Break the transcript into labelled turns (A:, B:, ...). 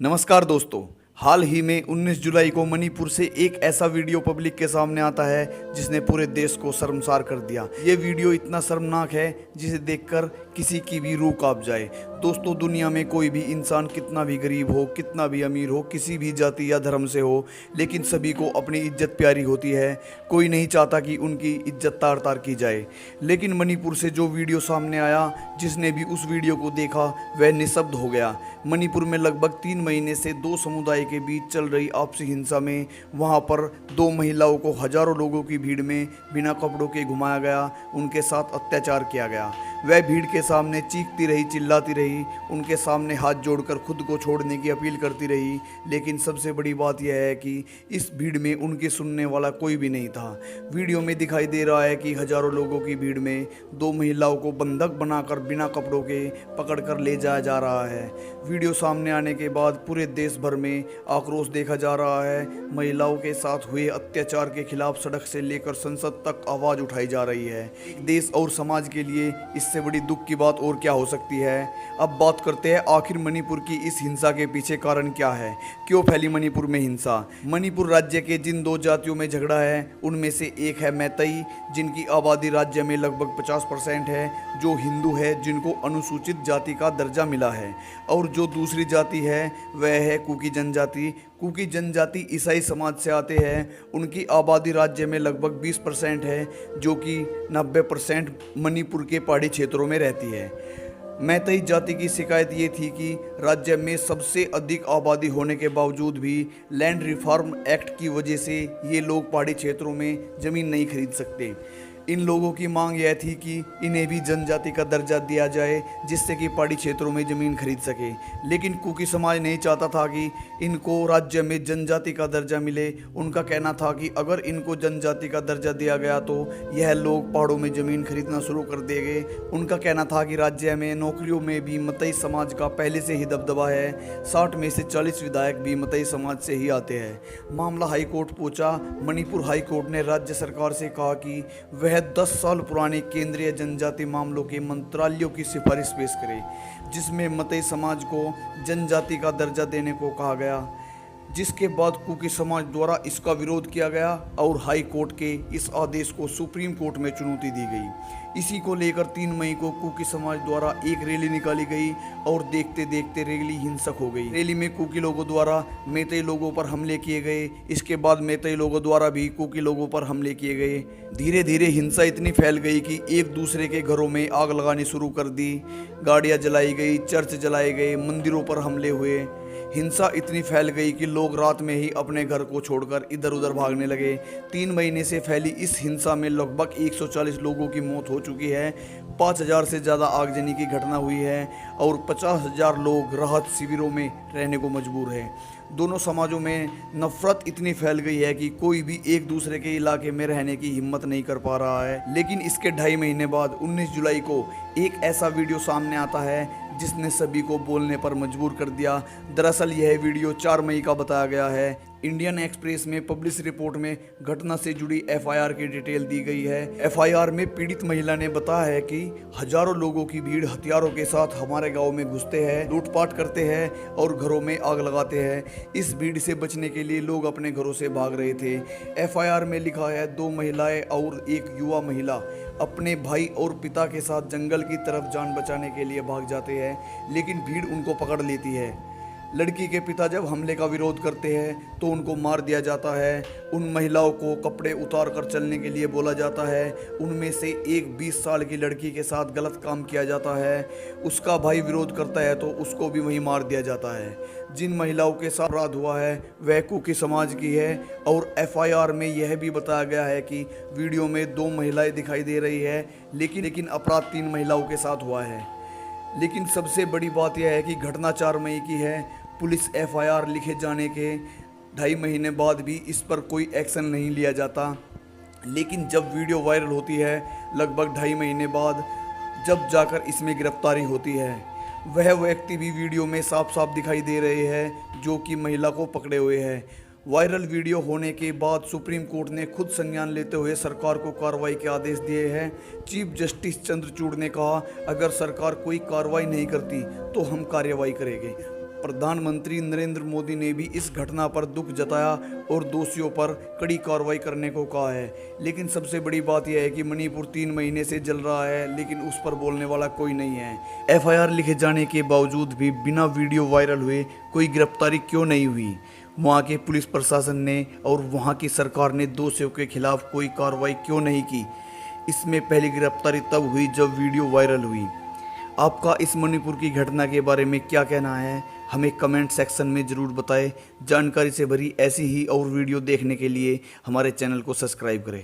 A: नमस्कार दोस्तों। हाल ही में 19 जुलाई को मणिपुर से एक ऐसा वीडियो पब्लिक के सामने आता है जिसने पूरे देश को शर्मसार कर दिया। ये वीडियो इतना शर्मनाक है जिसे देखकर किसी की भी रूह कांप जाए। दोस्तों, दुनिया में कोई भी इंसान कितना भी गरीब हो, कितना भी अमीर हो, किसी भी जाति या धर्म से हो, लेकिन सभी को अपनी इज्जत प्यारी होती है। कोई नहीं चाहता कि उनकी इज्जत तार तार की जाए। लेकिन मणिपुर से जो वीडियो सामने आया, जिसने भी उस वीडियो को देखा वह निशब्द हो गया। मणिपुर में लगभग 3 महीने से दो समुदाय के बीच चल रही आपसी हिंसा में वहां पर 2 महिलाओं को हजारों लोगों की भीड़ में बिना कपड़ों के घुमाया गया, उनके साथ अत्याचार किया गया। वह भीड़ के सामने चीखती रही, चिल्लाती रही, उनके सामने हाथ जोड़कर खुद को छोड़ने की अपील करती रही। लेकिन सबसे बड़ी बात यह है कि इस भीड़ में उनकी सुनने वाला कोई भी नहीं था। वीडियो में दिखाई दे रहा है कि हजारों लोगों की भीड़ में 2 महिलाओं को बंधक बनाकर बिना कपड़ों के पकड़कर ले जाया जा रहा है। वीडियो सामने आने के बाद पूरे देश भर में आक्रोश देखा जा रहा है। महिलाओं के साथ हुए अत्याचार के खिलाफ सड़क से लेकर संसद तक आवाज उठाई जा रही है। देश और समाज के लिए इससे बड़ी दुख की बात और क्या हो सकती है। अब बात करते हैं आखिर मणिपुर की इस हिंसा के पीछे कारण क्या है, क्यों फैली मणिपुर में हिंसा। मणिपुर राज्य के जिन 2 जातियों में झगड़ा है उनमें से एक है मैतई, जिनकी आबादी राज्य में लगभग 50% है, जो हिंदू है, जिनको अनुसूचित जाति का दर्जा मिला है। और जो दूसरी जाति है वह है कुकी जनजाति। कुकी जनजाति ईसाई समाज से आते हैं। उनकी आबादी राज्य में लगभग 20% है, जो कि 90% मणिपुर के पहाड़ी क्षेत्रों में रहती है। मैतई जाति की शिकायत ये थी कि राज्य में सबसे अधिक आबादी होने के बावजूद भी लैंड रिफॉर्म एक्ट की वजह से ये लोग पहाड़ी क्षेत्रों में ज़मीन नहीं खरीद सकते। इन लोगों की मांग यह थी कि इन्हें भी जनजाति का दर्जा दिया जाए, जिससे कि पहाड़ी क्षेत्रों में ज़मीन खरीद सके। लेकिन कुकी समाज नहीं चाहता था कि इनको राज्य में जनजाति का दर्जा मिले। उनका कहना था कि अगर इनको जनजाति का दर्जा दिया गया तो यह लोग पहाड़ों में ज़मीन खरीदना शुरू कर देंगे। उनका कहना था कि राज्य में नौकरियों में भी मतई समाज का पहले से ही दबदबा है। 60 में से 40 विधायक भी मतई समाज से ही आते हैं। मामला हाईकोर्ट पहुंचा। मणिपुर हाईकोर्ट ने राज्य सरकार से कहा कि वह 10 साल पुराने केंद्रीय जनजाति मामलों के मंत्रालयों की सिफारिश पेश करे, जिसमें मतई समाज को जनजाति का दर्जा देने को कहा गया। जिसके बाद कुकी समाज द्वारा इसका विरोध किया गया और हाई कोर्ट के इस आदेश को सुप्रीम कोर्ट में चुनौती दी गई। इसी को लेकर 3 मई को कुकी समाज द्वारा एक रैली निकाली गई और देखते देखते रैली हिंसक हो गई। रैली में कुकी लोगों द्वारा मैतई लोगों पर हमले किए गए। इसके बाद मैतई लोगों द्वारा भी कुकी लोगों पर हमले किए गए। धीरे धीरे हिंसा इतनी फैल गई कि एक दूसरे के घरों में आग लगानी शुरू कर दी। गाड़ियाँ जलाई गई, चर्च जलाए गए, मंदिरों पर हमले हुए। हिंसा इतनी फैल गई कि लोग रात में ही अपने घर को छोड़कर इधर उधर भागने लगे। 3 महीने से फैली इस हिंसा में लगभग 140 लोगों की मौत हो चुकी है। 5000 से ज़्यादा आगजनी की घटना हुई है और 50,000 लोग राहत शिविरों में रहने को मजबूर हैं। दोनों समाजों में नफरत इतनी फैल गई है कि कोई भी एक दूसरे के इलाके में रहने की हिम्मत नहीं कर पा रहा है। लेकिन इसके 2.5 महीने बाद 19 जुलाई को एक ऐसा वीडियो सामने आता है जिसने सभी को बोलने पर मजबूर कर दिया। दरअसल यह वीडियो 4 मई का बताया गया है। इंडियन एक्सप्रेस में पब्लिश रिपोर्ट में घटना से जुड़ी एफआईआर की डिटेल दी गई है। एफआईआर में पीड़ित महिला ने बताया है कि हजारों लोगों की भीड़ हथियारों के साथ हमारे गांव में घुसते हैं, लूटपाट करते हैं और घरों में आग लगाते हैं। इस भीड़ से बचने के लिए लोग अपने घरों से भाग रहे थे। एफआईआर में लिखा है 2 महिलाएं और एक युवा महिला अपने भाई और पिता के साथ जंगल की तरफ जान बचाने के लिए भाग जाते हैं, लेकिन भीड़ उनको पकड़ लेती है। लड़की के पिता जब हमले का विरोध करते हैं तो उनको मार दिया जाता है। उन महिलाओं को कपड़े उतार कर चलने के लिए बोला जाता है। उनमें से एक 20 साल की लड़की के साथ गलत काम किया जाता है। उसका भाई विरोध करता है तो उसको भी वहीं मार दिया जाता है। जिन महिलाओं के साथ अपराध हुआ है वह कुकी समाज की है। और एफआईआर में यह भी बताया गया है कि वीडियो में 2 महिलाएं दिखाई दे रही है, लेकिन अपराध 3 महिलाओं के साथ हुआ है। लेकिन सबसे बड़ी बात यह है कि घटना 4 मई की है। पुलिस एफआईआर लिखे जाने के 2.5 महीने बाद भी इस पर कोई एक्शन नहीं लिया जाता। लेकिन जब वीडियो वायरल होती है लगभग 2.5 महीने बाद, जब जाकर इसमें गिरफ्तारी होती है, वह व्यक्ति भी वीडियो में साफ साफ दिखाई दे रहे हैं जो कि महिला को पकड़े हुए हैं। वायरल वीडियो होने के बाद सुप्रीम कोर्ट ने खुद संज्ञान लेते हुए सरकार को कार्रवाई के आदेश दिए हैं। चीफ जस्टिस चंद्रचूड़ ने कहा, अगर सरकार कोई कार्रवाई नहीं करती तो हम कार्रवाई करेंगे। प्रधानमंत्री नरेंद्र मोदी ने भी इस घटना पर दुख जताया और दोषियों पर कड़ी कार्रवाई करने को कहा है। लेकिन सबसे बड़ी बात यह है कि मणिपुर 3 महीने से जल रहा है, लेकिन उस पर बोलने वाला कोई नहीं है। एफआईआर लिखे जाने के बावजूद भी बिना वीडियो वायरल हुए कोई गिरफ्तारी क्यों नहीं हुई? वहाँ के पुलिस प्रशासन ने और वहाँ की सरकार ने दोषियों के खिलाफ कोई कार्रवाई क्यों नहीं की? इसमें पहली गिरफ्तारी तब हुई जब वीडियो वायरल हुई। आपका इस मणिपुर की घटना के बारे में क्या कहना है, हमें कमेंट सेक्शन में ज़रूर बताएं। जानकारी से भरी ऐसी ही और वीडियो देखने के लिए हमारे चैनल को सब्सक्राइब करें।